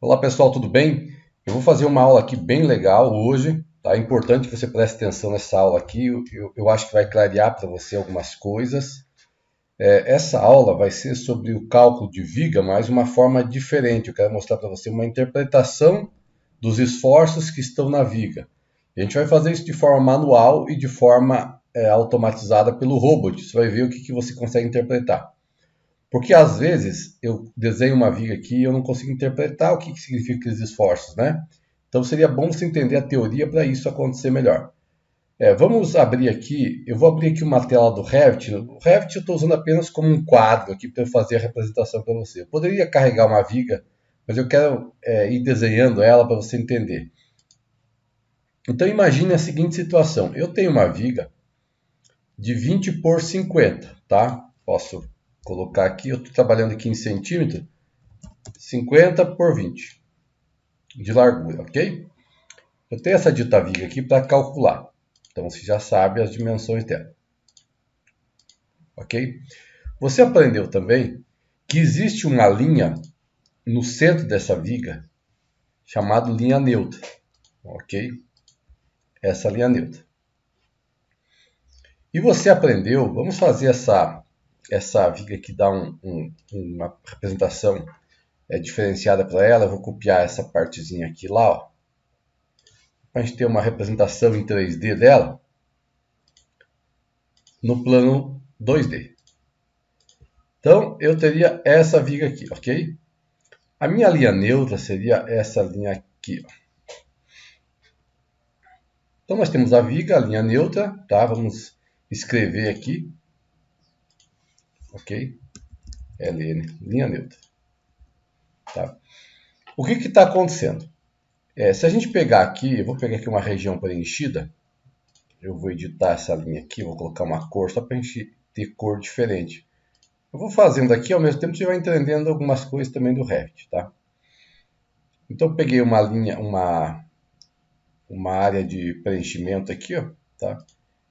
Olá pessoal, tudo bem? Eu vou fazer uma aula aqui bem legal hoje, tá? É importante que você preste atenção nessa aula aqui, eu acho que vai clarear para você algumas coisas. Essa aula vai ser sobre o cálculo de viga, mas de uma forma diferente. Eu quero mostrar para você uma interpretação dos esforços que estão na viga. A gente vai fazer isso de forma manual e de forma automatizada pelo robot. Você vai ver o que você consegue interpretar. Porque às vezes eu desenho uma viga aqui e eu não consigo interpretar o que significa aqueles esforços, né? Então seria bom você entender a teoria para isso acontecer melhor. Vamos abrir aqui, eu vou abrir aqui uma tela do Revit. O Revit eu estou usando apenas como um quadro aqui para fazer a representação para você. Eu poderia carregar uma viga, mas eu quero ir desenhando ela para você entender. Então imagine a seguinte situação. Eu tenho uma viga de 20 por 50, tá? Posso colocar aqui, eu estou trabalhando aqui em centímetro, 50 por 20 de largura, ok? Eu tenho essa dita viga aqui para calcular, então você já sabe as dimensões dela, ok? Você aprendeu também que existe uma linha no centro dessa viga chamada linha neutra, ok? Essa linha neutra. E você aprendeu, vamos fazer essa viga aqui, dar uma representação diferenciada para ela. Eu vou copiar essa partezinha aqui lá, ó, para a gente ter uma representação em 3D dela no plano 2D. Então, eu teria essa viga aqui, ok? A minha linha neutra seria essa linha aqui, ó. Então, nós temos a viga, a linha neutra, tá? Vamos escrever aqui, ok? LN, linha neutra. Tá? O que está acontecendo? Se a gente pegar aqui, eu vou pegar aqui uma região preenchida, eu vou editar essa linha aqui, vou colocar uma cor só para a gente ter cor diferente. Eu vou fazendo aqui, ao mesmo tempo você vai entendendo algumas coisas também do Revit, tá? Então eu peguei uma linha, uma área de preenchimento aqui, ó, tá?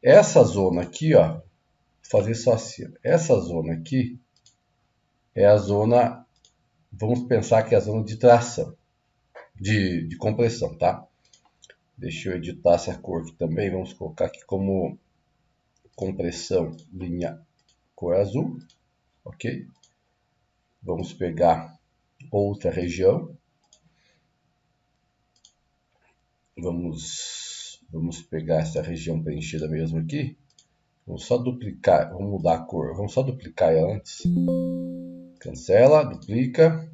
Essa zona aqui, ó, vou fazer só assim. Essa zona aqui é a zona, vamos pensar que é a zona de tração, de compressão, tá? Deixa eu editar essa cor aqui também, vamos colocar aqui como compressão, linha cor azul, ok? Vamos pegar outra região. Vamos pegar essa região preenchida mesmo aqui. Vamos só duplicar, vamos mudar a cor. Vamos só duplicar ela antes. Cancela, duplica.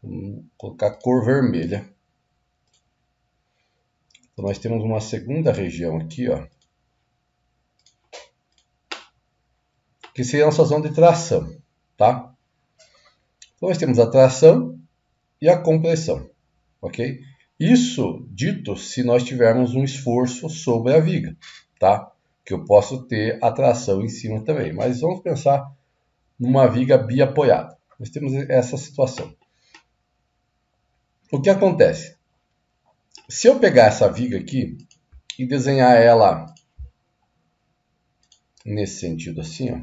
Vamos colocar cor vermelha. Então nós temos uma segunda região aqui, ó, que seria a nossa zona de tração, tá? Então nós temos a tração e a compressão, ok? Isso dito se nós tivermos um esforço sobre a viga, tá? Que eu posso ter a tração em cima também. Mas vamos pensar numa viga biapoiada. Nós temos essa situação. O que acontece? Se eu pegar essa viga aqui e desenhar ela nesse sentido assim, ó,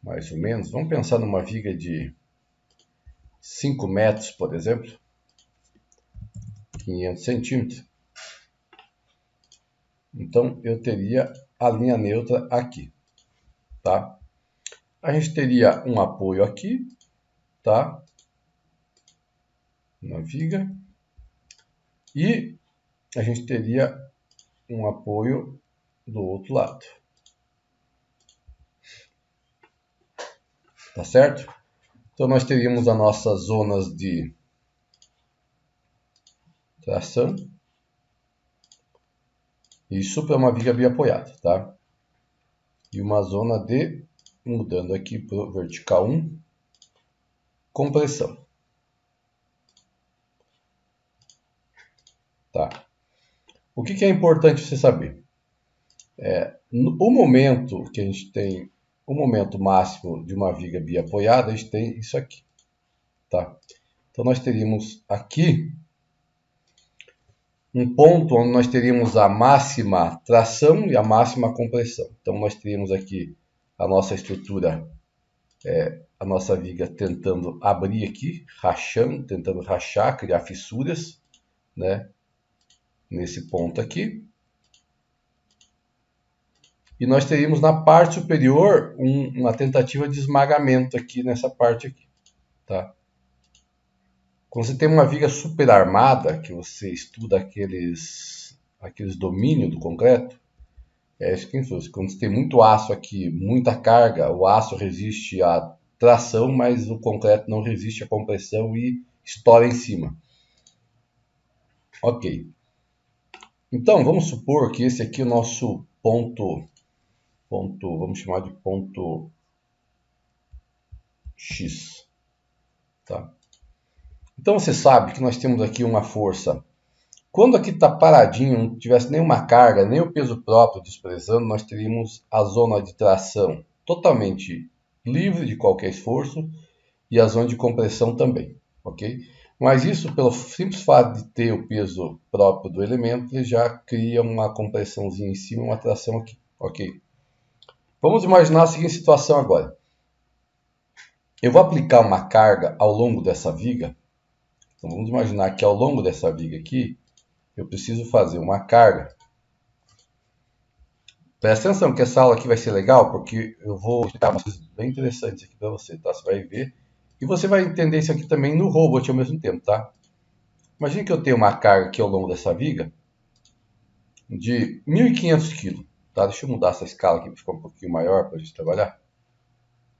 mais ou menos, vamos pensar numa viga de 5 metros, por exemplo, 500 centímetros. Então, eu teria a linha neutra aqui, tá? A gente teria um apoio aqui, tá? Na viga. E a gente teria um apoio do outro lado. Tá certo? Então, nós teríamos as nossas zonas de tração. Isso para uma viga biapoiada, tá? E uma zona de, mudando aqui para o vertical 1, compressão. Tá? O que é importante você saber? O momento que a gente tem, o momento máximo de uma viga biapoiada, a gente tem isso aqui. Tá? Então, nós teríamos aqui um ponto onde nós teríamos a máxima tração e a máxima compressão. Então, nós teríamos aqui a nossa estrutura, a nossa viga tentando abrir aqui, rachando, tentando rachar, criar fissuras, né? Nesse ponto aqui. E nós teríamos na parte superior uma tentativa de esmagamento aqui nessa parte aqui, tá? Quando você tem uma viga super armada, que você estuda aqueles domínios do concreto, é isso que influencia. Quando você tem muito aço aqui, muita carga, o aço resiste à tração, mas o concreto não resiste à compressão e estoura em cima. Ok. Então, vamos supor que esse aqui é o nosso ponto, vamos chamar de ponto X. Tá? Então, você sabe que nós temos aqui uma força. Quando aqui está paradinho, não tivesse nenhuma carga, nem o peso próprio desprezando, nós teríamos a zona de tração totalmente livre de qualquer esforço e a zona de compressão também, ok? Mas isso, pelo simples fato de ter o peso próprio do elemento, ele já cria uma compressãozinha em cima e uma tração aqui, ok? Vamos imaginar a seguinte situação agora. Eu vou aplicar uma carga ao longo dessa viga. Então vamos imaginar que ao longo dessa viga aqui, eu preciso fazer uma carga. Presta atenção que essa aula aqui vai ser legal, porque eu vou explicar umas coisas bem interessantes aqui para você, tá? Você vai ver. E você vai entender isso aqui também no robot ao mesmo tempo, tá? Imagine que eu tenho uma carga aqui ao longo dessa viga de 1.500 kg. Tá? Deixa eu mudar essa escala aqui para ficar um pouquinho maior para a gente trabalhar.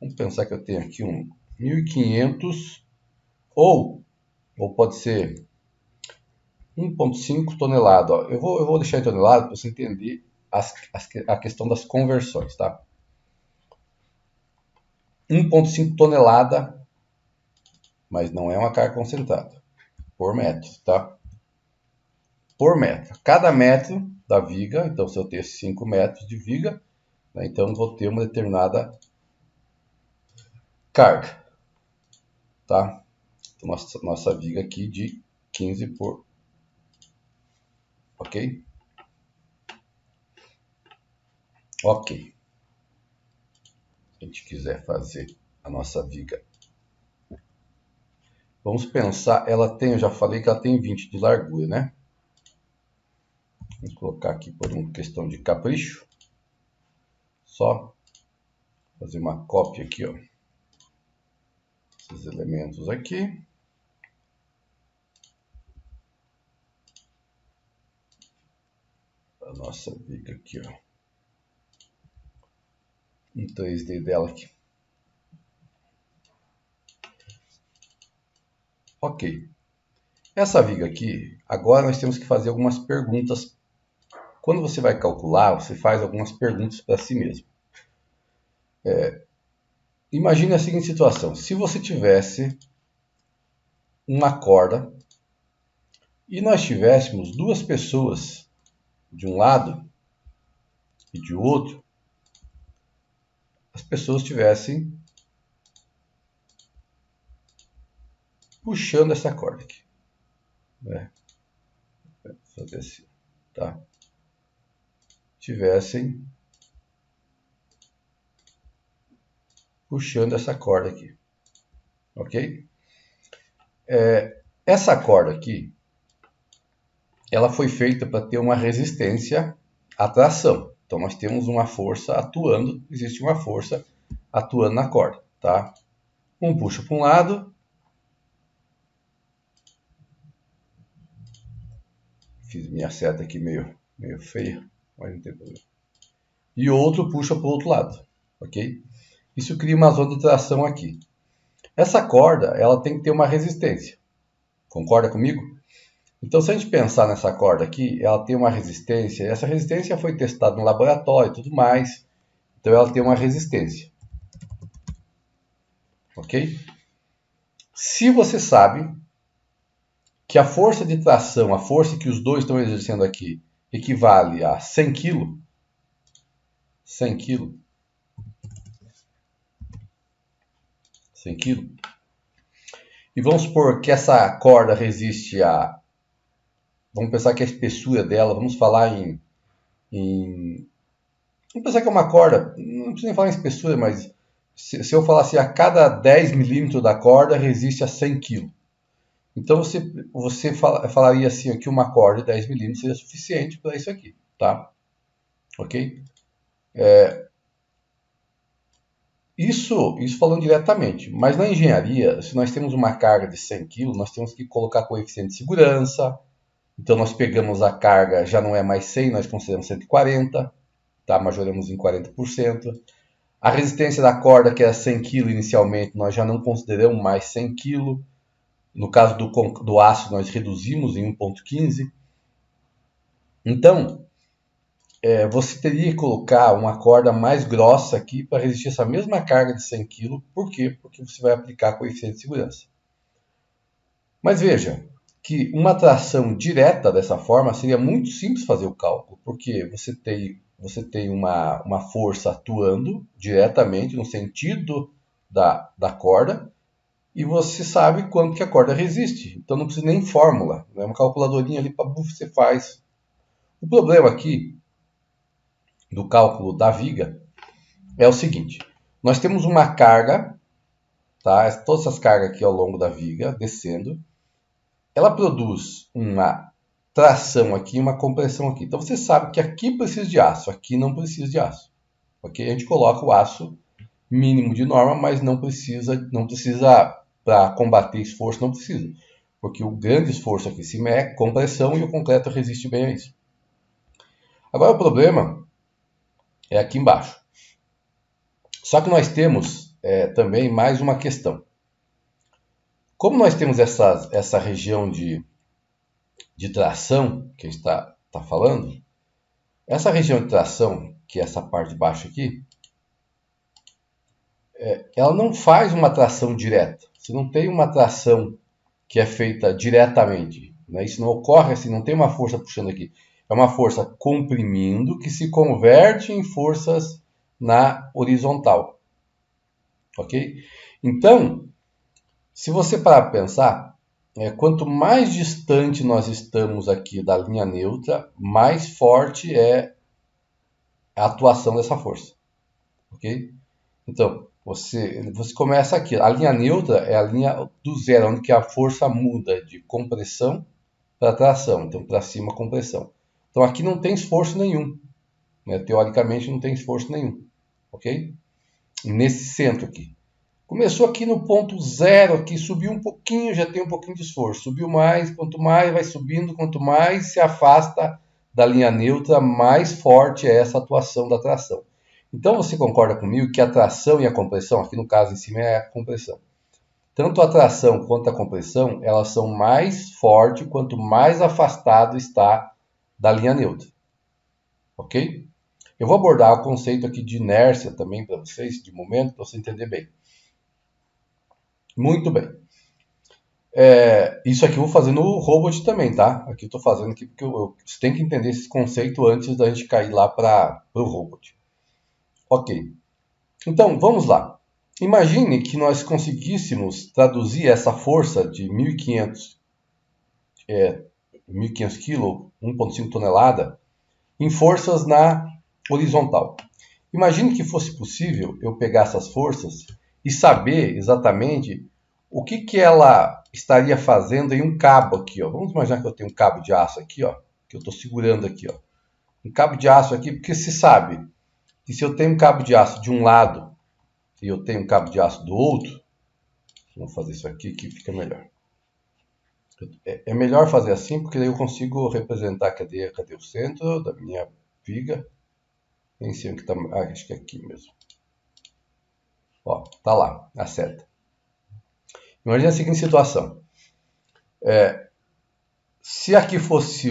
Vamos pensar que eu tenho aqui um 1.500 ou pode ser 1,5 tonelada. Ó. Eu vou deixar em tonelada para você entender a questão das conversões, tá? 1,5 tonelada, mas não é uma carga concentrada, por metro, tá? Por metro. Cada metro da viga, então se eu ter 5 metros de viga, né, então eu vou ter uma determinada carga, tá? Então, nossa viga aqui de 15 por... Ok? Ok. Se a gente quiser fazer a nossa viga, vamos pensar, ela tem, eu já falei que ela tem 20 de largura, né? Vou colocar aqui por uma questão de capricho. Só fazer uma cópia aqui, ó. Esses elementos aqui. A nossa viga aqui, ó. Um 3D dela aqui. Ok. Essa viga aqui, agora nós temos que fazer algumas perguntas. Quando você vai calcular, você faz algumas perguntas para si mesmo. Imagine a seguinte situação. Se você tivesse uma corda e nós tivéssemos duas pessoas de um lado e de outro, as pessoas estivessem puxando essa corda aqui. Né? Vou fazer assim, tá? Tivessem puxando essa corda aqui, ok? Essa corda aqui, ela foi feita para ter uma resistência à tração. Então nós temos uma força atuando, existe uma força atuando na corda, tá? Um puxa para um lado, fiz minha seta aqui meio feia, mas não tem problema. E o outro puxa para o outro lado, ok? Isso cria uma zona de tração aqui. Essa corda, ela tem que ter uma resistência. Concorda comigo? Então, se a gente pensar nessa corda aqui, ela tem uma resistência. Essa resistência foi testada no laboratório e tudo mais. Então, ela tem uma resistência. Ok? Se você sabe que a força de tração, a força que os dois estão exercendo aqui, equivale a 100 kg, 100 kg, 100 kg. E vamos supor que essa corda resiste a... Vamos pensar que a espessura dela, vamos falar vamos pensar que é uma corda, não precisa nem falar em espessura, mas se eu falar assim, a cada 10 milímetros da corda resiste a 100 kg. Então você falaria assim que uma corda de 10 milímetros seria suficiente para isso aqui, tá? Ok? Isso falando diretamente. Mas na engenharia, se nós temos uma carga de 100 kg, nós temos que colocar coeficiente de segurança. Então nós pegamos a carga, já não é mais 100, nós consideramos 140, tá? Majoramos em 40%. A resistência da corda, que era 100 kg inicialmente, nós já não consideramos mais 100 kg. No caso do aço, nós reduzimos em 1,15. Então, você teria que colocar uma corda mais grossa aqui para resistir essa mesma carga de 100 kg. Por quê? Porque você vai aplicar coeficiente de segurança. Mas veja que uma tração direta dessa forma seria muito simples fazer o cálculo, porque você tem uma força atuando diretamente no sentido da corda, e você sabe quanto que a corda resiste. Então não precisa nem fórmula, é uma calculadorinha ali para você faz. O problema aqui do cálculo da viga é o seguinte: nós temos uma carga, tá? Todas essas cargas aqui ao longo da viga descendo, ela produz uma tração aqui, uma compressão aqui. Então você sabe que aqui precisa de aço, aqui não precisa de aço, ok? A gente coloca o aço mínimo de norma, mas não precisa para combater esforço, não precisa, porque o grande esforço aqui em cima é compressão e o concreto resiste bem a isso. Agora o problema é aqui embaixo. Só que nós temos também mais uma questão. Como nós temos essa região de tração que a gente está falando, essa região de tração, que é essa parte de baixo aqui, ela não faz uma tração direta. Você não tem uma tração que é feita diretamente, né? Isso não ocorre assim, não tem uma força puxando aqui. É uma força comprimindo que se converte em forças na horizontal. Ok? Então, se você parar para pensar, quanto mais distante nós estamos aqui da linha neutra, mais forte é a atuação dessa força. Ok? Então, você começa aqui. A linha neutra é a linha do zero, onde que a força muda de compressão para tração. Então, para cima, compressão. Então, aqui não tem esforço nenhum. Né? Teoricamente, não tem esforço nenhum. Ok? Nesse centro aqui. Começou aqui no ponto zero, aqui subiu um pouquinho, já tem um pouquinho de esforço. Subiu mais, quanto mais vai subindo, quanto mais se afasta da linha neutra, mais forte é essa atuação da tração. Então você concorda comigo que a tração e a compressão, aqui no caso em cima é a compressão, tanto a tração quanto a compressão, elas são mais fortes quanto mais afastado está da linha neutra. Ok? Eu vou abordar o conceito aqui de inércia também para vocês, de momento, para você entender bem. Muito bem. Isso aqui eu vou fazer no robot também, tá? Aqui eu estou fazendo aqui porque você tem que entender esse conceito antes da gente cair lá para o robot. Ok. Então, vamos lá. Imagine que nós conseguíssemos traduzir essa força de 1.500 kg, 1,5 tonelada, em forças na horizontal. Imagine que fosse possível eu pegar essas forças e saber exatamente o que ela estaria fazendo em um cabo aqui, ó. Vamos imaginar que eu tenho um cabo de aço aqui, ó, que eu estou segurando aqui, ó. Um cabo de aço aqui, porque se sabe que se eu tenho um cabo de aço de um lado e eu tenho um cabo de aço do outro, vamos fazer isso aqui que fica melhor. É melhor fazer assim, porque daí eu consigo representar, cadê o centro da minha viga? Nem sei onde está, acho que é aqui mesmo. Ó, tá lá, a seta. Imagina a seguinte situação. Se aqui fosse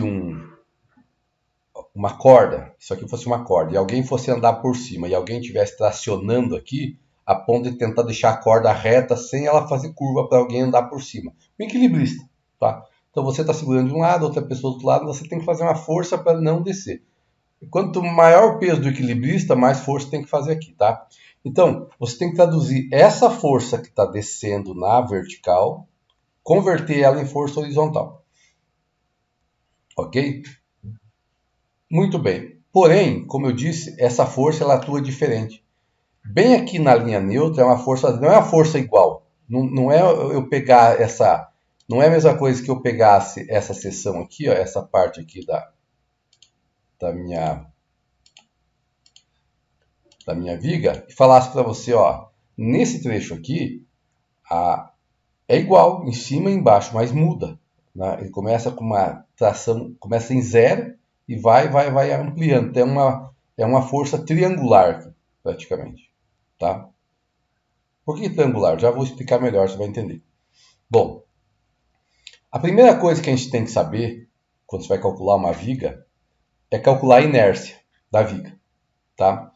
uma corda, isso aqui fosse uma corda, e alguém fosse andar por cima, e alguém estivesse tracionando aqui, a ponto de tentar deixar a corda reta sem ela fazer curva para alguém andar por cima. Um equilibrista, tá? Então você está segurando de um lado, outra pessoa do outro lado, você tem que fazer uma força para não descer. E quanto maior o peso do equilibrista, mais força tem que fazer aqui, tá? Então, você tem que traduzir essa força que está descendo na vertical, converter ela em força horizontal. Ok? Muito bem. Porém, como eu disse, essa força ela atua diferente. Bem aqui na linha neutra é uma força, não é uma força igual. Não é eu pegar essa, não é a mesma coisa que eu pegasse essa seção aqui, ó, essa parte aqui da minha viga e falasse para você, ó, nesse trecho aqui é igual em cima e embaixo, mas muda. Né? Ele começa com uma tração, começa em zero e vai ampliando. Então é uma força triangular praticamente, tá? Por que triangular? Já vou explicar melhor, você vai entender. Bom, a primeira coisa que a gente tem que saber quando você vai calcular uma viga é calcular a inércia da viga, tá?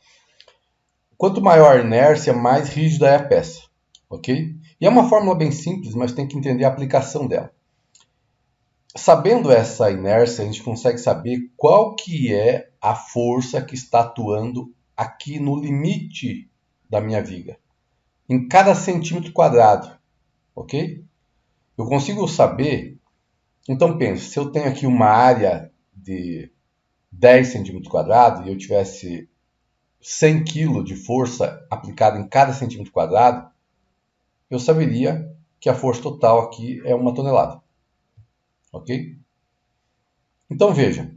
Quanto maior a inércia, mais rígida é a peça, ok? E é uma fórmula bem simples, mas tem que entender a aplicação dela. Sabendo essa inércia, a gente consegue saber qual que é a força que está atuando aqui no limite da minha viga, em cada centímetro quadrado, ok? Eu consigo saber, então pense, se eu tenho aqui uma área de 10 centímetros quadrados e eu tivesse 100 kg de força aplicada em cada centímetro quadrado, eu saberia que a força total aqui é 1 tonelada. Ok? Então veja,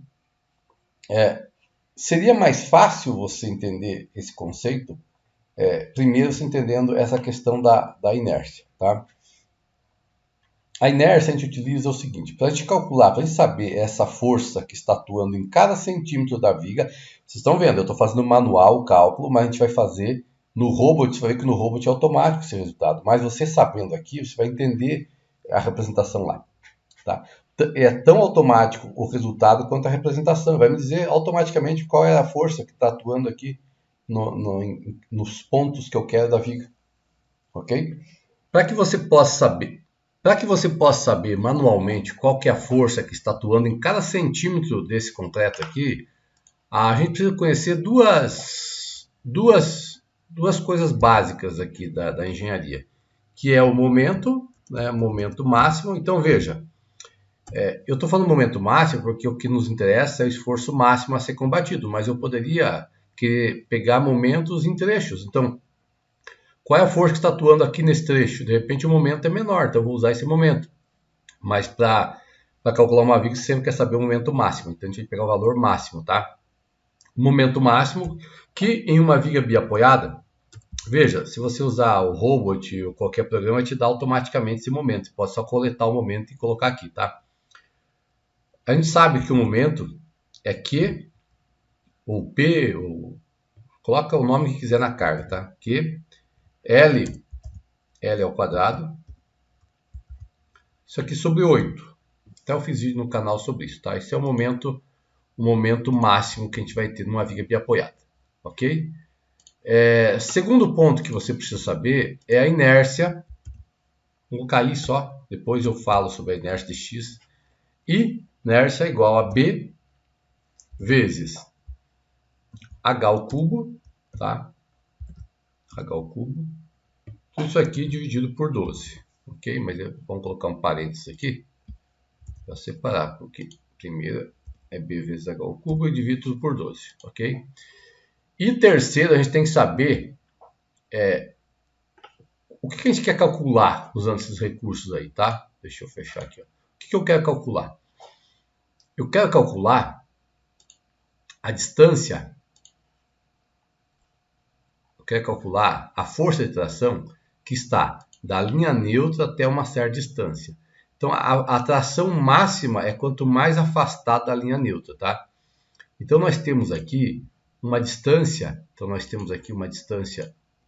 seria mais fácil você entender esse conceito, primeiro se entendendo essa questão da inércia. Tá? A inércia a gente utiliza o seguinte, para a gente calcular, para a gente saber essa força que está atuando em cada centímetro da viga, vocês estão vendo, eu estou fazendo manual o cálculo, mas a gente vai fazer no robot, você vai ver que no robot é automático esse resultado, mas você sabendo aqui, você vai entender a representação lá. Tá? É tão automático o resultado quanto a representação, vai me dizer automaticamente qual é a força que está atuando aqui nos pontos que eu quero da viga. Ok? Para que você possa saber manualmente qual que é a força que está atuando em cada centímetro desse concreto aqui, a gente precisa conhecer duas coisas básicas aqui da engenharia, que é o momento, né, momento máximo. Então veja, eu estou falando momento máximo porque o que nos interessa é o esforço máximo a ser combatido, mas eu poderia pegar momentos em trechos. Então, qual é a força que está atuando aqui nesse trecho? De repente o momento é menor, então eu vou usar esse momento. Mas para calcular uma viga, você sempre quer saber o momento máximo. Então a gente tem que pegar o valor máximo, tá? O momento máximo que em uma viga biapoiada, veja, se você usar o robot ou qualquer programa, te dá automaticamente esse momento. Você pode só coletar o momento e colocar aqui, tá? A gente sabe que o momento é Q ou P, ou coloca o nome que quiser na carga, tá? Q, L ao quadrado, isso aqui sobre 8. Até eu fiz vídeo no canal sobre isso, tá? Esse é o momento máximo que a gente vai ter numa viga biapoiada, ok? Segundo ponto que você precisa saber é a inércia. Vou cair só, depois eu falo sobre a inércia de X. E inércia é igual a B vezes H ao cubo, tá? H ao cubo. Tudo isso aqui dividido por 12, ok? Mas vamos colocar um parênteses aqui para separar, porque primeiro é B vezes H ao cubo e divido tudo por 12, ok? E terceiro, a gente tem que saber o que a gente quer calcular usando esses recursos aí, tá? Deixa eu fechar aqui, ó. O que eu quero calcular? Eu quero calcular a distância, eu quero calcular a força de tração que está da linha neutra até uma certa distância. Então, a tração máxima é quanto mais afastado da linha neutra, tá? Então, nós temos aqui uma distância,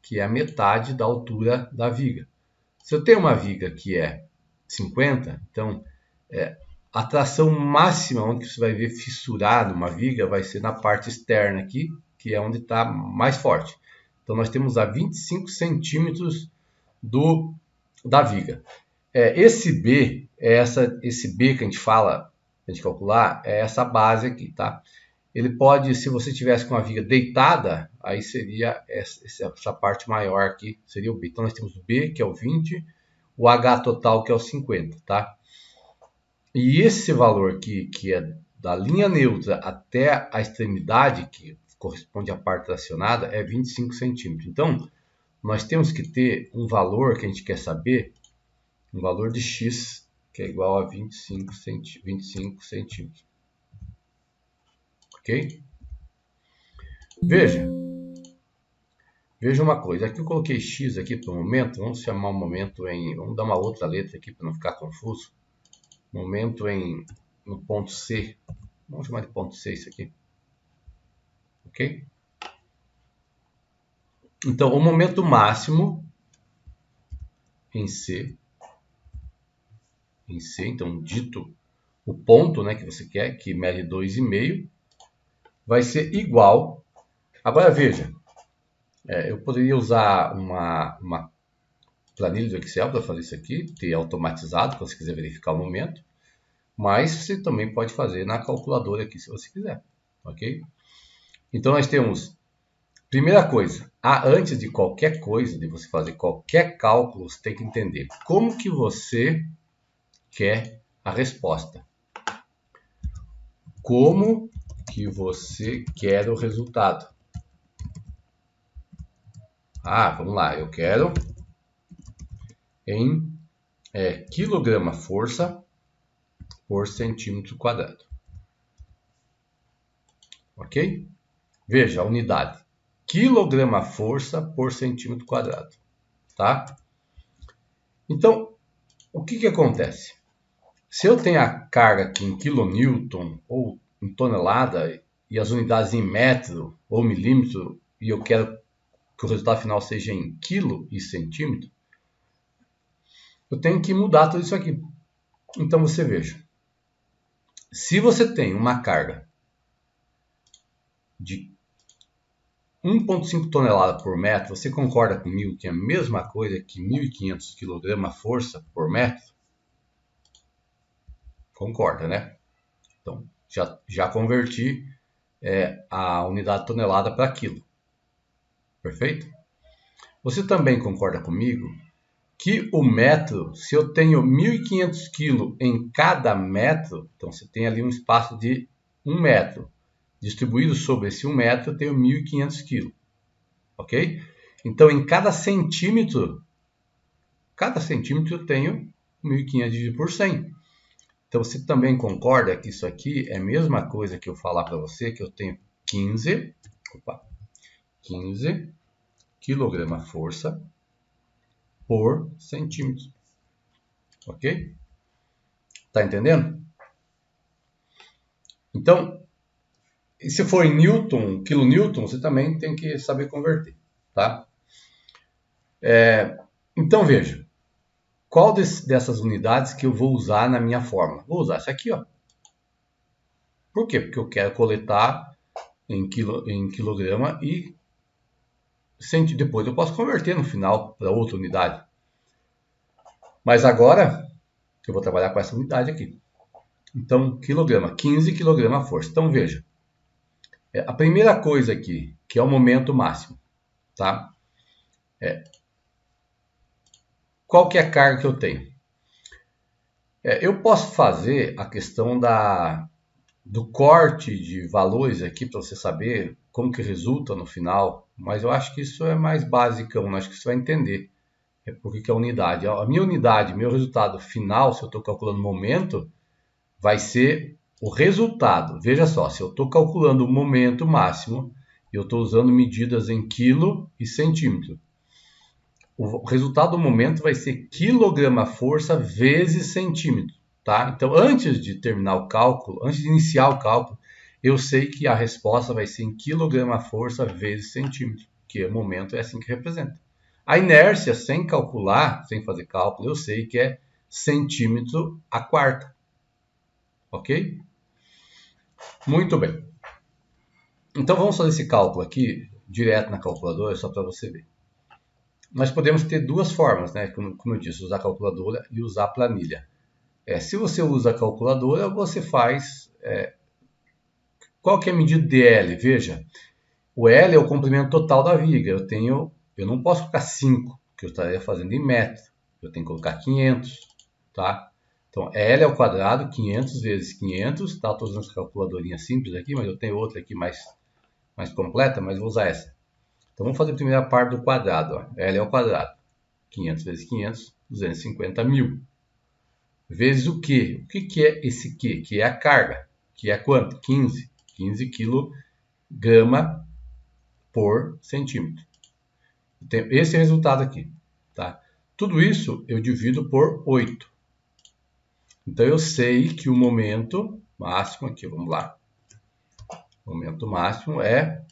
que é a metade da altura da viga. Se eu tenho uma viga que é 50, então a tração máxima onde você vai ver fissurado uma viga vai ser na parte externa aqui, que é onde está mais forte. Então nós temos a 25 centímetros da viga. Esse B que a gente fala, a gente calcular, é essa base aqui, tá? Ele pode, se você tivesse com a viga deitada, aí seria essa parte maior aqui, seria o B. Então nós temos o B, que é o 20, o H total, que é o 50, tá? E esse valor aqui, que é da linha neutra até a extremidade, que corresponde à parte tracionada, é 25 centímetros. Então, nós temos que ter um valor que a gente quer saber, um valor de x, que é igual a 25 centímetros. Ok? Veja uma coisa. Aqui eu coloquei x aqui para o momento. Vamos chamar o momento em... Vamos dar uma outra letra aqui para não ficar confuso. Momento no ponto C. Vamos chamar de ponto C isso aqui. Ok? Então, o momento máximo em C, então, dito o ponto, né, que você quer, que mede 2,5, vai ser igual. Agora, veja, eu poderia usar uma planilha do Excel para fazer isso aqui, ter automatizado, quando você quiser verificar o momento, mas você também pode fazer na calculadora aqui, se você quiser, ok? Então, nós temos, primeira coisa, antes de qualquer coisa, de você fazer qualquer cálculo, você tem que entender como que você quer a resposta. Como que você quer o resultado? Vamos lá, eu quero em quilograma-força por centímetro quadrado. Ok? Veja a unidade. Quilograma-força por centímetro quadrado. Tá? Então, o que acontece? Se eu tenho a carga aqui em quilonewton ou em tonelada e as unidades em metro ou milímetro e eu quero que o resultado final seja em quilo e centímetro, eu tenho que mudar tudo isso aqui. Então você veja, se você tem uma carga de 1,5 tonelada por metro, você concorda comigo que é a mesma coisa que 1.500 kg-força por metro? Concorda, né? Então, já converti a unidade tonelada para quilo. Perfeito? Você também concorda comigo que o metro, se eu tenho 1.500 kg em cada metro, então você tem ali um espaço de 1 metro. Distribuído sobre esse 1 metro, eu tenho 1.500 kg. Ok? Então, em cada centímetro eu tenho 1.500 dividido por 100. Então, você também concorda que isso aqui é a mesma coisa que eu falar para você, que eu tenho 15 kg-força por centímetro. Ok? Tá entendendo? Então, se for em newton, quilonewton, você também tem que saber converter, tá? Então, veja. Qual dessas unidades que eu vou usar na minha fórmula? Vou usar essa aqui, ó. Por quê? Porque eu quero coletar em quilograma e depois eu posso converter no final para outra unidade. Mas agora eu vou trabalhar com essa unidade aqui. Então, quilograma, 15 kg-força. Então, veja. A primeira coisa aqui, que é o momento máximo, tá? Qual que é a carga que eu tenho? Eu posso fazer a questão do corte de valores aqui para você saber como que resulta no final, mas eu acho que isso é mais básico, eu acho que você vai entender por que é a unidade. A minha unidade, meu resultado final, se eu estou calculando o momento, vai ser o resultado. Veja só, se eu estou calculando o momento máximo, eu estou usando medidas em quilo e centímetro. O resultado do momento vai ser quilograma-força vezes centímetro. Tá? Então, antes de terminar o cálculo, antes de iniciar o cálculo, eu sei que a resposta vai ser em quilograma-força vezes centímetro, que o momento é assim que representa. A inércia, sem calcular, sem fazer cálculo, eu sei que é centímetro a quarta. Ok? Muito bem. Então, vamos fazer esse cálculo aqui, direto na calculadora, só para você ver. Nós podemos ter duas formas, né? Como eu disse, usar a calculadora e usar a planilha. Se você usa a calculadora, você faz... qual que é a medida de L? Veja, o L é o comprimento total da viga. Eu não posso colocar 5, que eu estaria fazendo em metro. Eu tenho que colocar 500, tá? Então, L ao quadrado, 500 vezes 500, tá? Estou usando essa calculadorinha simples aqui, mas eu tenho outra aqui mais mais completa, mas vou usar essa. Então vamos fazer a primeira parte do quadrado. Ó. L ao quadrado. 500 vezes 500, 250 mil. Vezes o Q. O que é esse Q? Que é a carga. Que é quanto? 15. 15 kg por centímetro. Esse é o resultado aqui. Tá? Tudo isso eu divido por 8. Então eu sei que o momento máximo aqui, vamos lá. O momento máximo é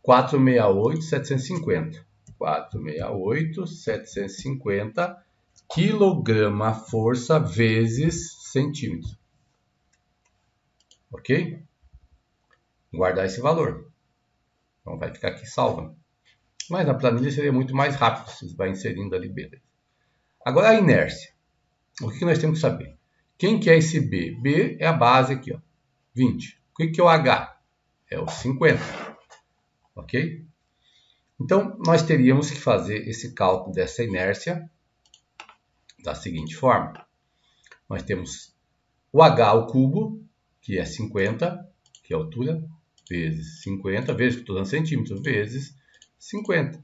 468,750. 468,750 quilograma força vezes centímetro. Ok? Guardar esse valor. Então vai ficar aqui salvo. Mas na planilha seria muito mais rápido. Você vai inserindo ali, beleza. Agora a inércia. O que nós temos que saber? Quem que é esse B? B é a base aqui, ó, 20. O que é o H? É o 50. Ok? Então, nós teríamos que fazer esse cálculo dessa inércia da seguinte forma. Nós temos o H ao cubo, que é 50, que é a altura, vezes 50, vezes que estou dando centímetros, vezes 50.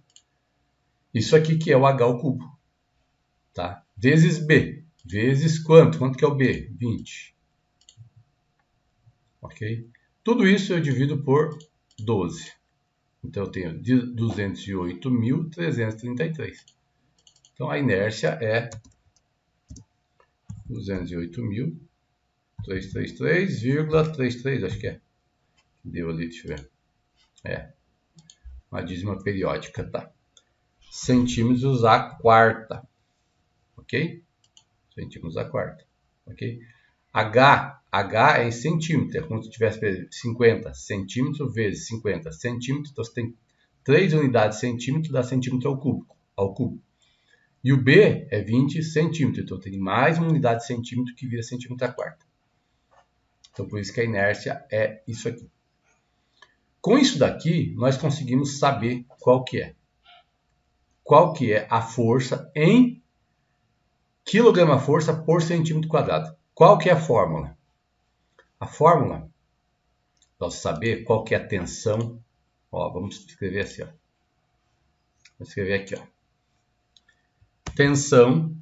Isso aqui que é o H ao cubo. Tá? Vezes B. Vezes quanto? Quanto que é o B? 20. Ok? Tudo isso eu divido por 12. Então eu tenho 208.333. Então a inércia é 208.333,33, acho que é. Deu ali, deixa eu ver. É. Uma dízima periódica, tá? Centímetros à quarta. Ok? Centímetros à quarta. Ok? H é em centímetro. É como se tivesse 50 centímetros vezes 50 centímetros. Então você tem 3 unidades de centímetro, dá centímetro ao cubo. E o B é 20 centímetros. Então tem mais uma unidade de centímetro que vira centímetro à quarta. Então por isso que a inércia é isso aqui. Com isso daqui, nós conseguimos saber qual que é. Qual que é a força em quilograma-força por centímetro quadrado. Qual que é a fórmula? A fórmula, para saber qual que é a tensão, ó, vamos escrever assim, ó. Vou escrever aqui, ó. Tensão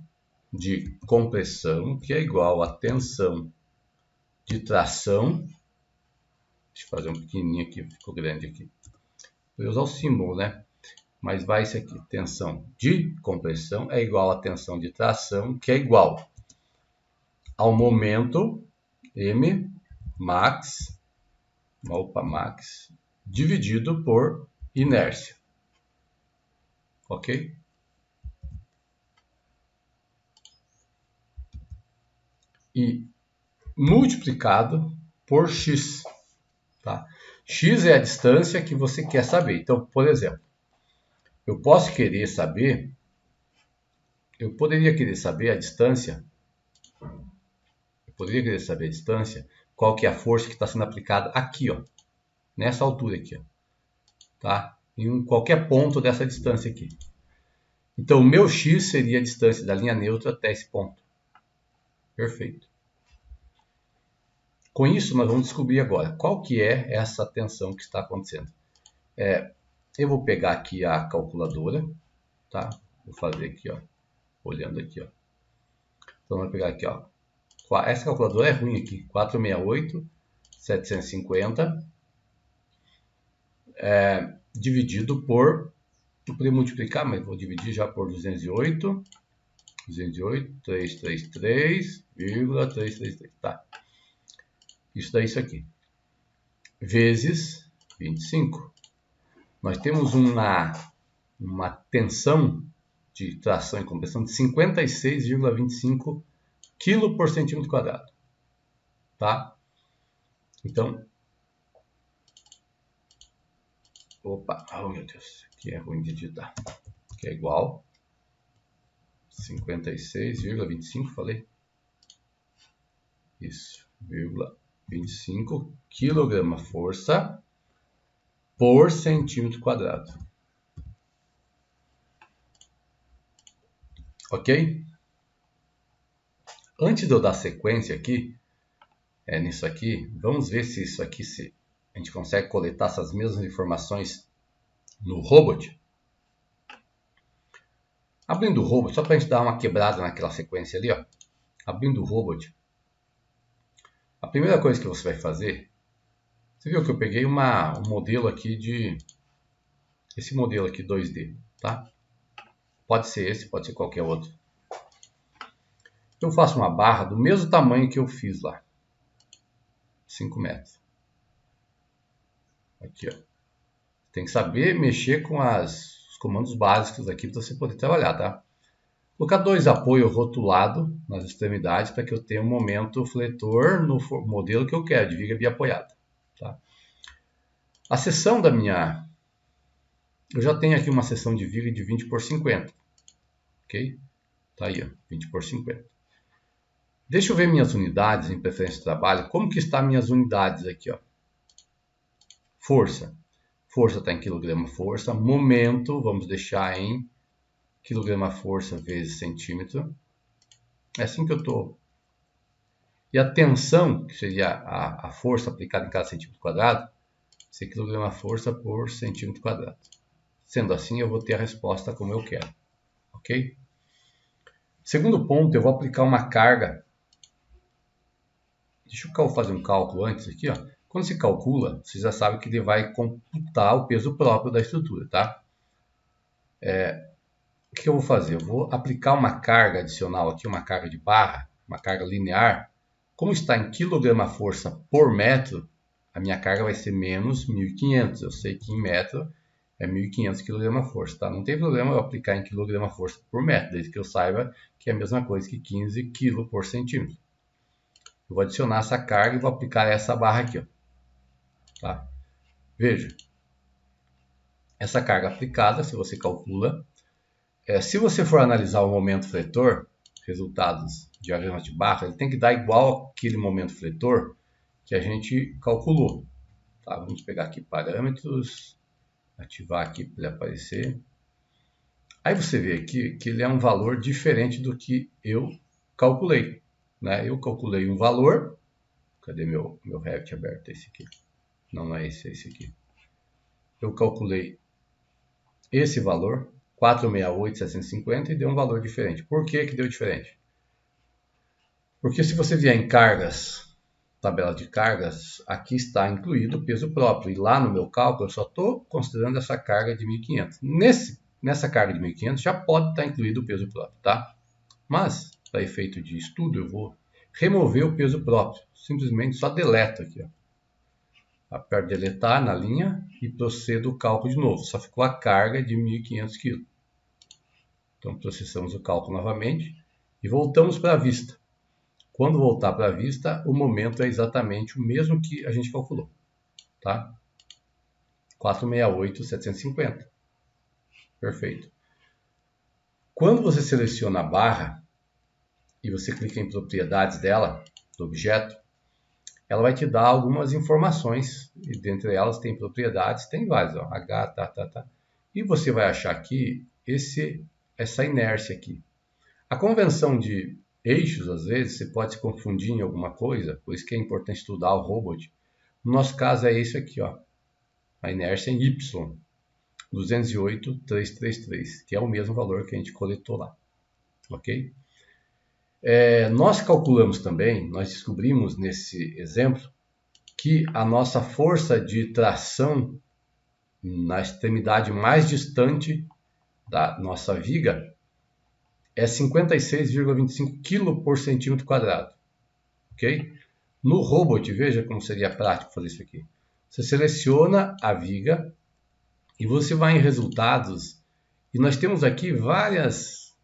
de compressão, que é igual a tensão de tração. Deixa eu fazer um pequenininho aqui, ficou grande aqui. Vou usar o símbolo, né? Mas vai isso aqui. Tensão de compressão é igual a tensão de tração, que é igual ao momento M max, dividido por inércia. Ok? E multiplicado por x. Tá? X é a distância que você quer saber. Então, por exemplo, eu poderia querer saber a distância, qual que é a força que está sendo aplicada aqui, ó, nessa altura aqui, ó, tá? Em qualquer ponto dessa distância aqui. Então, o meu x seria a distância da linha neutra até esse ponto. Perfeito. Com isso, nós vamos descobrir agora qual que é essa tensão que está acontecendo. Eu vou pegar aqui a calculadora, tá? Vou fazer aqui, ó, olhando aqui, ó. Então, vamos pegar aqui, ó. Essa calculadora é ruim aqui, 468,750 dividido por, eu poderia multiplicar, mas vou dividir já por 208,333,333, tá? Isso daí, isso aqui, vezes 25. Nós temos uma tensão de tração e compressão de 56,25 kg por centímetro quadrado. Tá? Então, opa, oh meu Deus, aqui é ruim de digitar. Que é igual 56,25, falei? Isso, 25 kg força por centímetro quadrado. Ok? Antes de eu dar sequência aqui, nisso aqui, vamos ver se isso aqui a gente consegue coletar essas mesmas informações no robot. Abrindo o robot, só para a gente dar uma quebrada naquela sequência ali, ó. Abrindo o robot, a primeira coisa que você vai fazer, você viu que eu peguei um modelo aqui esse modelo aqui 2D, tá? Pode ser esse, pode ser qualquer outro. Eu faço uma barra do mesmo tamanho que eu fiz lá, 5 metros. Aqui, ó. Tem que saber mexer com os comandos básicos aqui para você poder trabalhar, tá? Colocar 2 apoios rotulados nas extremidades para que eu tenha um momento fletor no modelo que eu quero, de viga biapoiada. Tá? A seção da minha... Eu já tenho aqui uma seção de viga de 20 por 50. Ok? Tá aí, ó, 20 por 50. Deixa eu ver minhas unidades em preferência de trabalho. Como que estão minhas unidades aqui, ó? Força. Força está em quilograma-força. Momento, vamos deixar em quilograma-força vezes centímetro. É assim que eu estou. E a tensão, que seria a força aplicada em cada centímetro quadrado, ser quilograma-força por centímetro quadrado. Sendo assim, eu vou ter a resposta como eu quero. Ok? Segundo ponto, eu vou aplicar uma carga. Deixa eu fazer um cálculo antes aqui, ó. Quando se calcula, você já sabe que ele vai computar o peso próprio da estrutura, tá? O que eu vou fazer? Eu vou aplicar uma carga adicional aqui, uma carga de barra, uma carga linear. Como está em quilograma-força por metro, a minha carga vai ser menos 1.500. Eu sei que em metro é 1.500 kg-força, tá? Não tem problema eu aplicar em quilograma-força por metro, desde que eu saiba que é a mesma coisa que 15 kg por centímetro. Eu vou adicionar essa carga e vou aplicar essa barra aqui, ó. Tá? Veja, essa carga aplicada, se você calcula, se você for analisar o momento fletor, resultados de diagrama de barra, ele tem que dar igual aquele momento fletor que a gente calculou. Tá? Vamos pegar aqui parâmetros, ativar aqui para ele aparecer. Aí você vê aqui que ele é um valor diferente do que eu calculei. Né? Eu calculei um valor. Cadê meu Revit aberto? Esse aqui. Não é esse, é esse aqui. Eu calculei esse valor, 468,750, e deu um valor diferente. Por que deu diferente? Porque se você vier em cargas, tabela de cargas, aqui está incluído o peso próprio. E lá no meu cálculo, eu só estou considerando essa carga de 1.500. Nessa carga de 1.500 já pode estar incluído o peso próprio, tá? Mas, para efeito de estudo, eu vou remover o peso próprio. Simplesmente só deleto aqui, ó. Aperto deletar na linha e procedo o cálculo de novo. Só ficou a carga de 1.500 kg. Então, processamos o cálculo novamente e voltamos para a vista. Quando voltar para a vista, o momento é exatamente o mesmo que a gente calculou. Tá? 468,750. Perfeito. Quando você seleciona a barra e você clica em propriedades dela, do objeto, ela vai te dar algumas informações, e dentre elas tem propriedades, tem várias, ó, H, E você vai achar aqui essa inércia aqui. A convenção de eixos, às vezes, você pode se confundir em alguma coisa, por isso que é importante estudar o robot. No nosso caso é esse aqui, ó, a inércia em Y, 208,333, que é o mesmo valor que a gente coletou lá. Ok? Nós calculamos também, nós descobrimos nesse exemplo, que a nossa força de tração na extremidade mais distante da nossa viga é 56,25 kg por centímetro quadrado. Ok? No robot, veja como seria prático fazer isso aqui. Você seleciona a viga e você vai em resultados. E nós temos aqui várias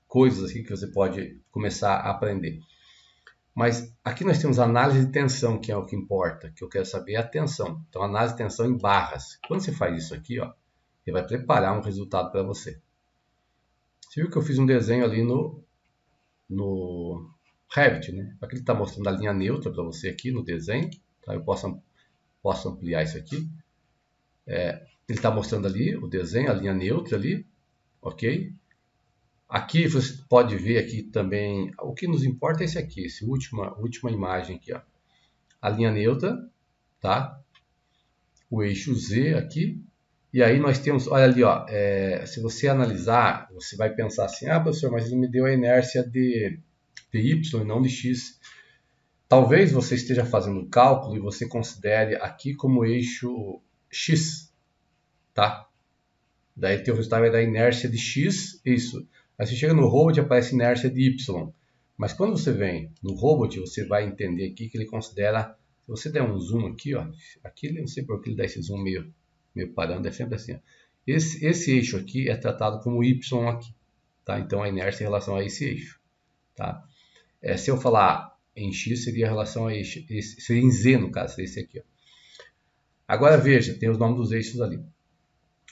coisas aqui que você pode começar a aprender. Mas aqui nós temos análise de tensão, que é o que importa, que eu quero saber a tensão. Então, análise de tensão em barras. Quando você faz isso aqui, ó, ele vai preparar um resultado para você. Você viu que eu fiz um desenho ali no Revit, né? Aqui ele está mostrando a linha neutra para você aqui no desenho. Tá? Eu posso ampliar isso aqui. Ele está mostrando ali o desenho, a linha neutra ali, ok? Aqui você pode ver aqui também, o que nos importa é esse aqui, essa última imagem aqui, ó. a linha neutra, tá? O eixo Z aqui. E aí nós temos, olha ali, ó, se você analisar, você vai pensar assim, ah, professor, mas ele me deu a inércia de Y e não de X. Talvez você esteja fazendo um cálculo e você considere aqui como eixo X, tá? Daí teu resultado vai dar inércia de X, isso. Aí você chega no robot e aparece inércia de Y. Mas quando você vem no robot, você vai entender aqui que ele considera, se você der um zoom aqui, ó, aqui eu não sei por que ele dá esse zoom meio parando, é sempre assim, ó. Esse eixo aqui é tratado como Y aqui, tá? Então a inércia em relação a esse eixo, tá? Se eu falar em X, seria em relação a eixo, seria em Z no caso, seria esse aqui, ó. Agora veja, tem os nomes dos eixos ali.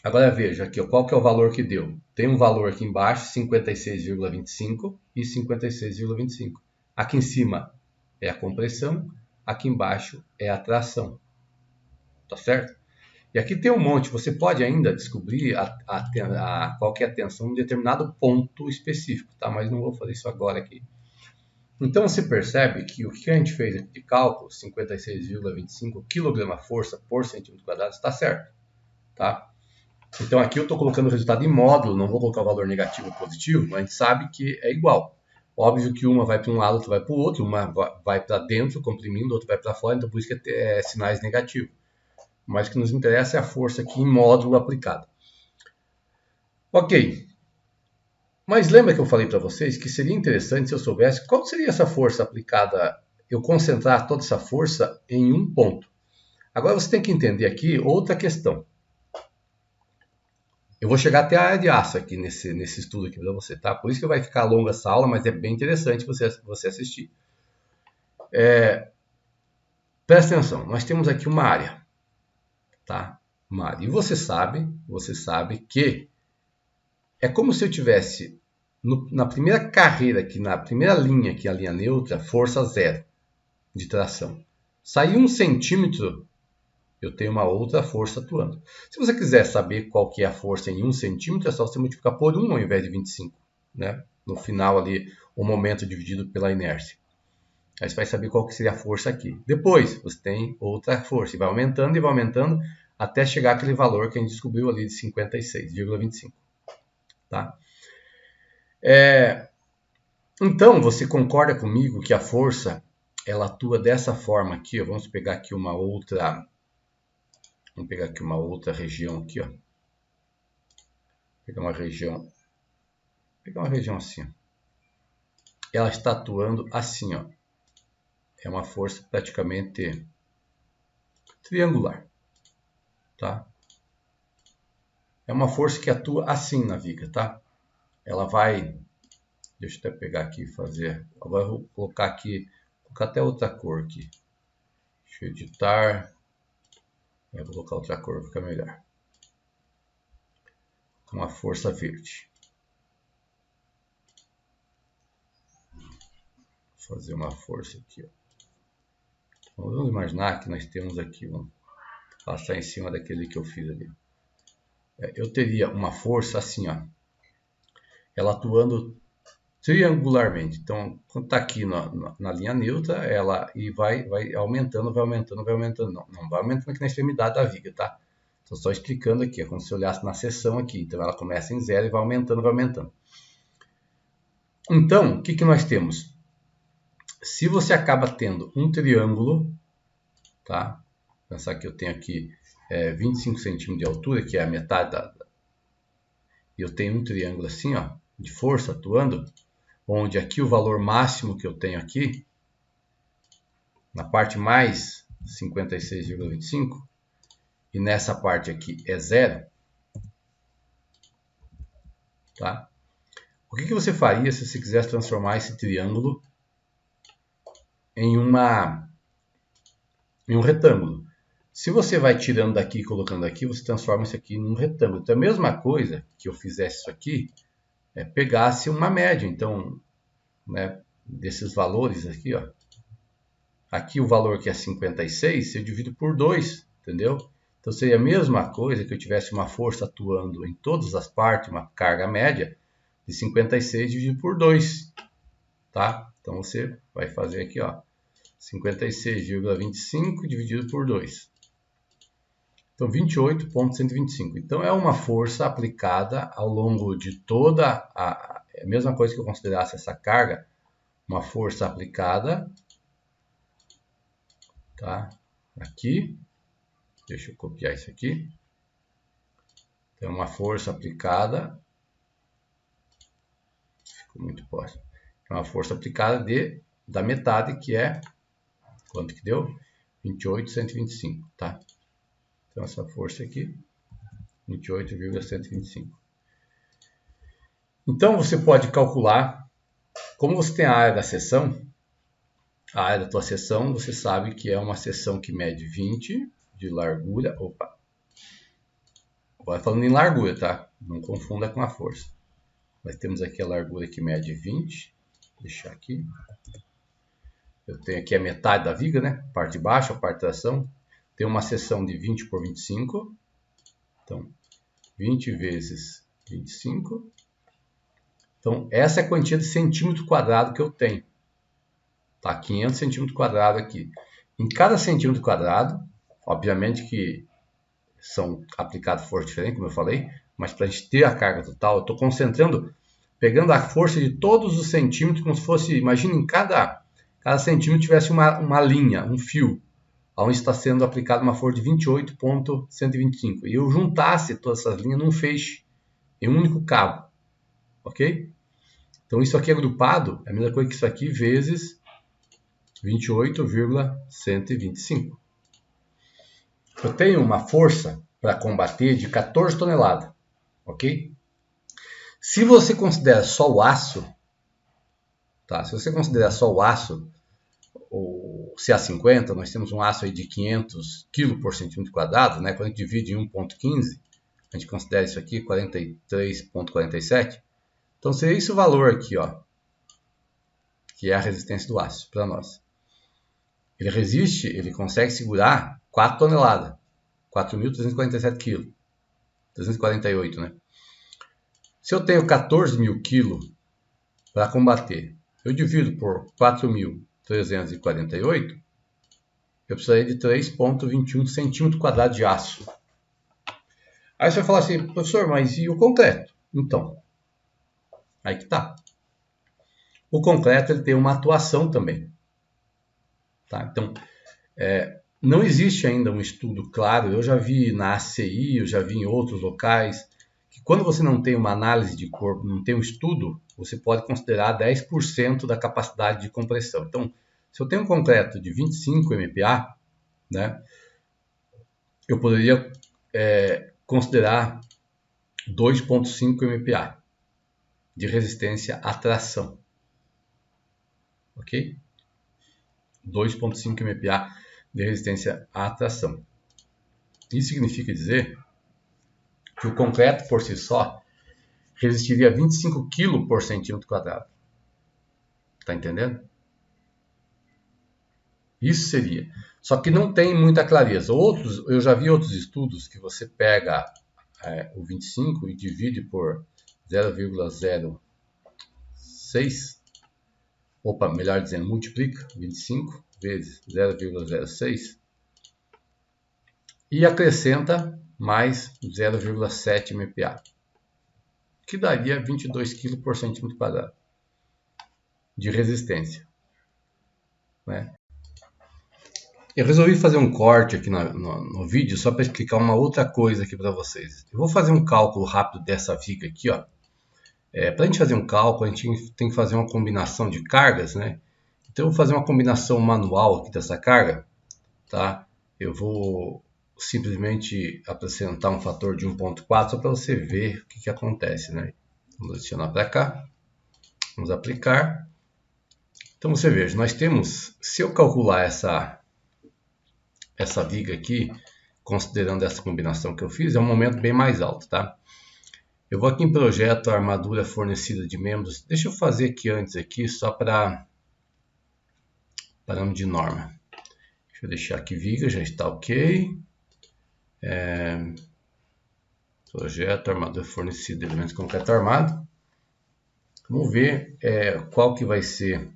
Agora veja aqui, ó, qual que é o valor que deu. Tem um valor aqui embaixo, 56,25 e 56,25. Aqui em cima é a compressão, aqui embaixo é a tração. Tá certo? E aqui tem um monte, você pode ainda descobrir qual que é a tensão em um determinado ponto específico, tá? Mas não vou fazer isso agora aqui. Então você percebe que o que a gente fez aqui de cálculo, 56,25 kgf por centímetro quadrado, está certo, tá? Então aqui eu estou colocando o resultado em módulo, não vou colocar o valor negativo ou positivo, mas a gente sabe que é igual. Óbvio que uma vai para um lado, outra vai para o outro, uma vai para dentro comprimindo, outra vai para fora, então por isso que é sinais negativos. Mas o que nos interessa é a força aqui em módulo aplicada. Ok. Mas lembra que eu falei para vocês que seria interessante se eu soubesse qual seria essa força aplicada, eu concentrar toda essa força em um ponto. Agora você tem que entender aqui outra questão. Eu vou chegar até a área de aço aqui nesse estudo aqui para você, tá? Por isso que vai ficar longa essa aula, mas é bem interessante você assistir. Presta atenção, nós temos aqui uma área, tá? Uma área. E você sabe que é como se eu tivesse na primeira carreira aqui, na primeira linha aqui, a linha neutra, força zero de tração. Sair 1 centímetro, eu tenho uma outra força atuando. Se você quiser saber qual que é a força em 1 centímetro, é só você multiplicar por 1 ao invés de 25. Né? No final ali, o momento dividido pela inércia. Aí você vai saber qual que seria a força aqui. Depois, você tem outra força. E vai aumentando, até chegar àquele valor que a gente descobriu ali de 56,25. Tá? Então, você concorda comigo que a força ela atua dessa forma aqui? Ó. Vamos pegar aqui uma outra região aqui, ó. Pegar uma região assim, ó. Ela está atuando assim, ó. É uma força praticamente triangular, tá? É uma força que atua assim na viga, tá? Ela vai, deixa eu até pegar aqui e fazer. Agora eu vou colocar aqui, até outra cor aqui. Deixa eu editar. Eu vou colocar outra cor, fica melhor. Com a força verde. Vou fazer uma força aqui, ó. Então, vamos imaginar que nós temos aqui, vamos passar em cima daquele que eu fiz ali. Eu teria uma força assim, ó. Ela atuando triangularmente. Então, quando está aqui na linha neutra, ela vai aumentando. Não vai aumentando aqui na extremidade da viga, tá? Estou só explicando aqui, é como se eu olhasse na seção aqui. Então, ela começa em 0 e vai aumentando. Então, o que nós temos? Se você acaba tendo um triângulo, tá? Pensar que eu tenho aqui 25 centímetros de altura, que é a metade e eu tenho um triângulo assim, ó, de força atuando, onde aqui o valor máximo que eu tenho aqui, na parte mais 56,25, e nessa parte aqui é 0, tá? O que você faria se você quisesse transformar esse triângulo em um retângulo? Se você vai tirando daqui e colocando aqui, você transforma isso aqui em um retângulo. Então, a mesma coisa que eu fizesse isso aqui, pegasse uma média. Então, né, desses valores aqui, ó. Aqui o valor que é 56, eu divido por 2, entendeu? Então, seria a mesma coisa que eu tivesse uma força atuando em todas as partes, uma carga média de 56 dividido por 2, tá? Então, você vai fazer aqui, ó. 56,25 dividido por 2. Então, 28,125. Então, é uma força aplicada ao longo de toda a... É a mesma coisa que eu considerasse essa carga, uma força aplicada, tá? Aqui, deixa eu copiar isso aqui. Então, uma força aplicada, ficou muito próximo. É uma força aplicada da metade, que é, quanto que deu? 28,125, tá? Então, essa força aqui, 28,125. Então, você pode calcular, como você tem a área da seção, a área da tua seção, você sabe que é uma seção que mede 20 de largura. Opa! Agora falando em largura, tá? Não confunda com a força. Nós temos aqui a largura que mede 20. Vou deixar aqui. Eu tenho aqui a metade da viga, né? Parte de baixo, a parte de tração. Tem uma seção de 20 por 25. Então, 20 vezes 25. Então, essa é a quantia de centímetro quadrado que eu tenho. Tá? 500 centímetros quadrados aqui. Em cada centímetro quadrado, obviamente que são aplicadas forças diferentes, como eu falei, mas para a gente ter a carga total, eu estou concentrando, pegando a força de todos os centímetros, como se fosse, imagina, em cada centímetro tivesse uma linha, um fio, onde está sendo aplicada uma força de 28,125. E eu juntasse todas essas linhas num feixe, em um único cabo. Ok? Então, isso aqui agrupado é a mesma coisa que isso aqui vezes 28,125. Eu tenho uma força para combater de 14 toneladas. Ok? Se você considera só o aço, tá? Se você considerar só o aço, o CA50, nós temos um aço aí de 500 kg por centímetro quadrado, né? Quando a gente divide em 1,15, a gente considera isso aqui 43,47. Então, seria esse o valor aqui, ó, que é a resistência do aço para nós. Ele resiste, ele consegue segurar 4 toneladas, 4.347 kg, 348, né? Se eu tenho 14.000 kg para combater, eu divido por 4.348, eu precisaria de 3,21 centímetros quadrados de aço. Aí você vai falar assim, professor, mas e o concreto? Então, aí que tá. O concreto ele tem uma atuação também. Tá? Então, não existe ainda um estudo claro. Eu já vi na ACI, eu já vi em outros locais, que quando você não tem uma análise de corpo, não tem um estudo, você pode considerar 10% da capacidade de compressão. Então, se eu tenho um concreto de 25 MPa, né, eu poderia considerar 2,5 MPa de resistência à tração. Ok? 2,5 MPa de resistência à tração. Isso significa dizer que o concreto por si só resistiria a 25 kg por centímetro quadrado. Tá entendendo? Isso seria. Só que não tem muita clareza. Eu já vi outros estudos que você pega o 25 e divide por 0,06. Opa, melhor dizendo, multiplica 25 vezes 0,06 e acrescenta mais 0,7 MPa, que daria 22 kg por centímetro quadrado de resistência, né? Eu resolvi fazer um corte aqui no vídeo só para explicar uma outra coisa aqui para vocês. Eu vou fazer um cálculo rápido dessa viga aqui, ó. Para a gente fazer um cálculo, a gente tem que fazer uma combinação de cargas, né? Então eu vou fazer uma combinação manual aqui dessa carga, tá? Eu vou simplesmente apresentar um fator de 1,4 só para você ver o que acontece, né? Vamos adicionar para cá, vamos aplicar. Então você veja, nós temos, se eu calcular essa viga aqui, considerando essa combinação que eu fiz, é um momento bem mais alto, tá? Eu vou aqui em projeto, armadura fornecida de membros. Deixa eu fazer aqui antes, aqui, só para parâmetro de norma. Deixa eu deixar aqui viga, já está ok. Projeto, armadura fornecida de elementos de concreto armado. Vamos ver qual que vai ser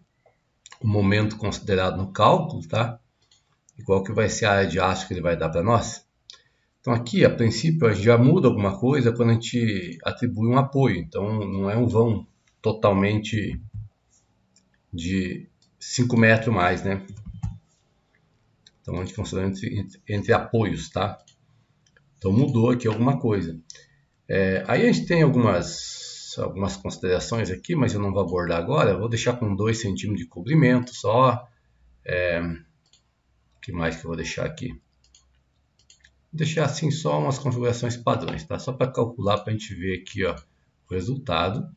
o momento considerado no cálculo, tá? E qual que vai ser a área de aço que ele vai dar para nós. Então aqui, a princípio, a gente já muda alguma coisa quando a gente atribui um apoio. Então não é um vão totalmente de 5 metros mais, né? Então a gente considera entre apoios, tá? Então mudou aqui alguma coisa. Aí a gente tem algumas considerações aqui, mas eu não vou abordar agora. Eu vou deixar com 2 centímetros de cobrimento só. O que mais que eu vou deixar aqui? Vou deixar assim só umas configurações padrões, tá? Só para calcular, para a gente ver aqui, ó, o resultado.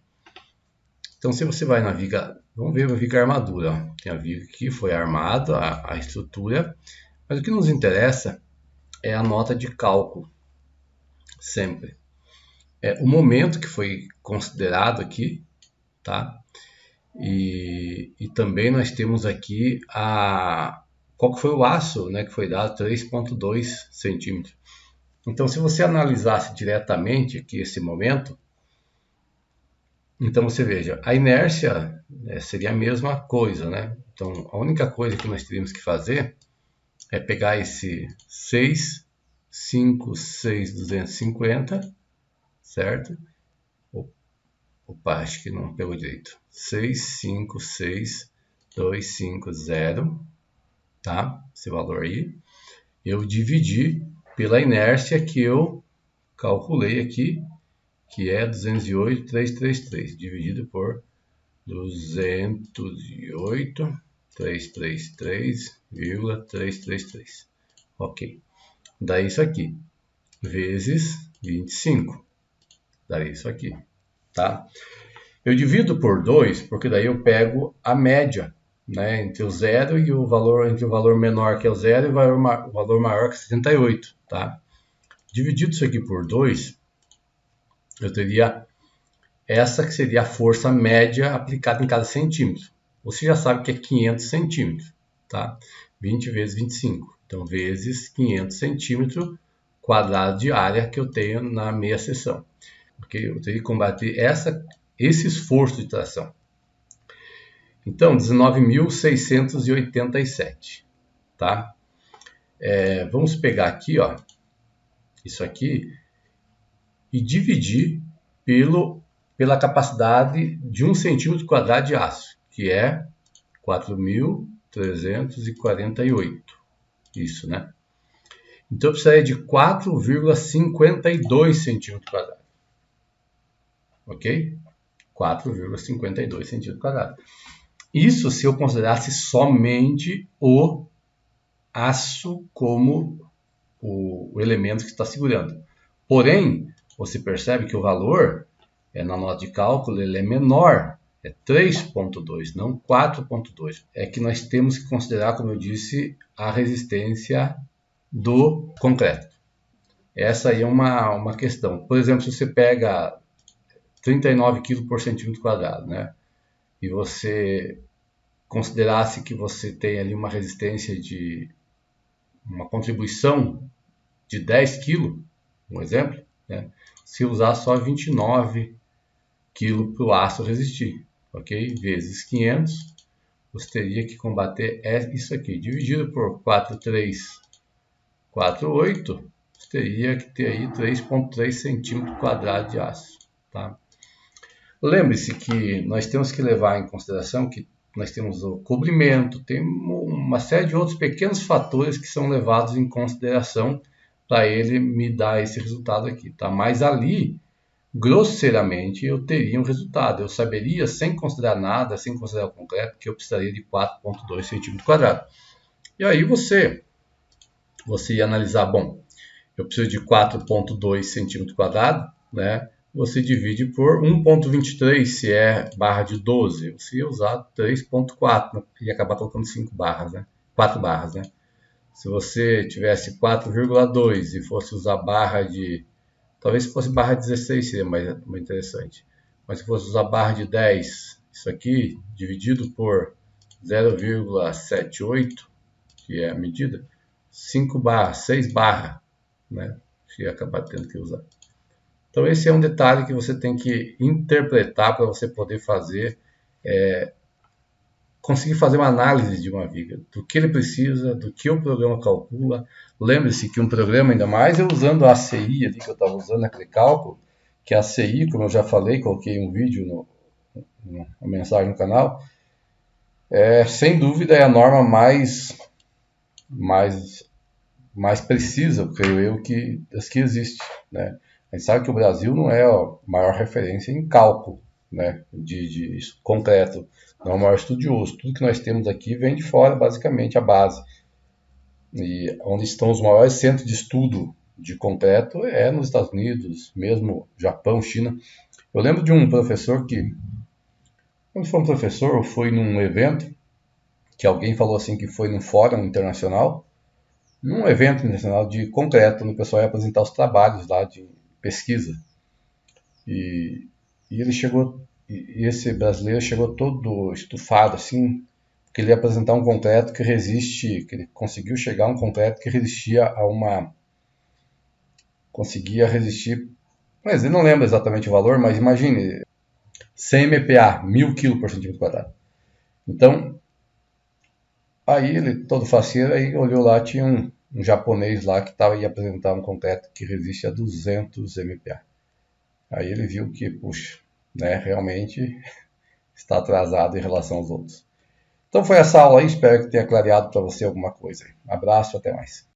Então se você vai na viga, vamos ver a viga armadura. Ó. Tem a viga que foi armada, a estrutura. Mas o que nos interessa é a nota de cálculo, sempre. O momento que foi considerado aqui, tá? E também nós temos aqui qual que foi o aço, né, que foi dado, 3,2 centímetros. Então, se você analisasse diretamente aqui esse momento, então você veja, a inércia seria a mesma coisa, né? Então, a única coisa que nós teríamos que fazer é pegar esse 6,5,6,250, certo? Opa, acho que não pegou direito. 6,5,6,250, tá? Esse valor aí. Eu dividi pela inércia que eu calculei aqui, que é 208,333, dividido por 208,333,333. Ok. Daí isso aqui, vezes 25. Daí isso aqui, tá? Eu divido por 2, porque daí eu pego a média, né, entre o zero e o valor, entre o valor menor que é o zero e o valor maior que é 78, tá? Dividido isso aqui por 2, eu teria essa que seria a força média aplicada em cada centímetro. Você já sabe que é 500 centímetros, tá? 20 vezes 25, então vezes 500 centímetros quadrado de área que eu tenho na meia seção. Okay? Eu teria que combater esse esforço de tração. Então, 19.687, tá? Vamos pegar aqui, ó, isso aqui, e dividir pela capacidade de 1 centímetro quadrado de aço, que é 4.348. Isso, né? Então, eu precisaria de 4,52 centímetros quadrados. Ok? 4,52 centímetros quadrados. Isso se eu considerasse somente o aço como o elemento que está segurando. Porém, você percebe que o valor na nota de cálculo ele é menor, é 3,2, não 4,2. É que nós temos que considerar, como eu disse, a resistência do concreto. Essa aí é uma questão. Por exemplo, se você pega 39 kg por centímetro quadrado, né? E você considerasse que você tem ali uma resistência de uma contribuição de 10 kg, um exemplo, né? Se usar só 29 kg para o aço resistir, ok? Vezes 500, você teria que combater isso aqui, dividido por 4,348, você teria que ter aí 3,3 centímetros quadrados de aço, tá? Lembre-se que nós temos que levar em consideração que nós temos o cobrimento, tem uma série de outros pequenos fatores que são levados em consideração para ele me dar esse resultado aqui, tá? Mas ali, grosseiramente, eu teria um resultado. Eu saberia, sem considerar nada, sem considerar o concreto, que eu precisaria de 4,2 centímetros quadrados. E aí você ia analisar, bom, eu preciso de 4,2 centímetros quadrados, né? Você divide por 1,23 se é barra de 12. Você ia usar 3,4 e acabar colocando 5 barras, né? 4 barras, né? Se você tivesse 4,2 e fosse usar barra de... Talvez se fosse barra 16 seria mais interessante. Mas se fosse usar barra de 10, isso aqui, dividido por 0,78, que é a medida, 5 barras, 6 barras, né? Você ia acabar tendo que usar. Então esse é um detalhe que você tem que interpretar para você poder fazer conseguir fazer uma análise de uma viga, do que ele precisa, do que o programa calcula. Lembre-se que um programa, ainda mais eu usando a ACI ali, que eu estava usando naquele cálculo, que a ACI, como eu já falei, coloquei um vídeo, uma mensagem no canal, sem dúvida é a norma mais, mais precisa, creio eu, das que existe, né? A gente sabe que o Brasil não é a maior referência em cálculo, né, de concreto, não é o maior estudioso. Tudo que nós temos aqui vem de fora, basicamente, a base. E onde estão os maiores centros de estudo de concreto é nos Estados Unidos, mesmo Japão, China. Eu lembro de um professor que, quando foi um professor, ou foi num evento, que alguém falou assim que foi num fórum internacional, num evento internacional de concreto, onde o pessoal ia apresentar os trabalhos lá de pesquisa. E ele chegou, e esse brasileiro chegou todo estufado assim, que ele ia apresentar um concreto que resiste, que ele conseguiu chegar a um concreto que resistia a uma, conseguia resistir, mas ele não lembra exatamente o valor, mas imagine, 100 MPa, 1000 kg por centímetro quadrado. Então, aí ele, todo faceiro, aí olhou lá, tinha um japonês lá que ia apresentar um concreto que resiste a 200 MPa. Aí ele viu que, puxa, né, realmente está atrasado em relação aos outros. Então foi essa aula aí, espero que tenha clareado para você alguma coisa. Abraço, até mais.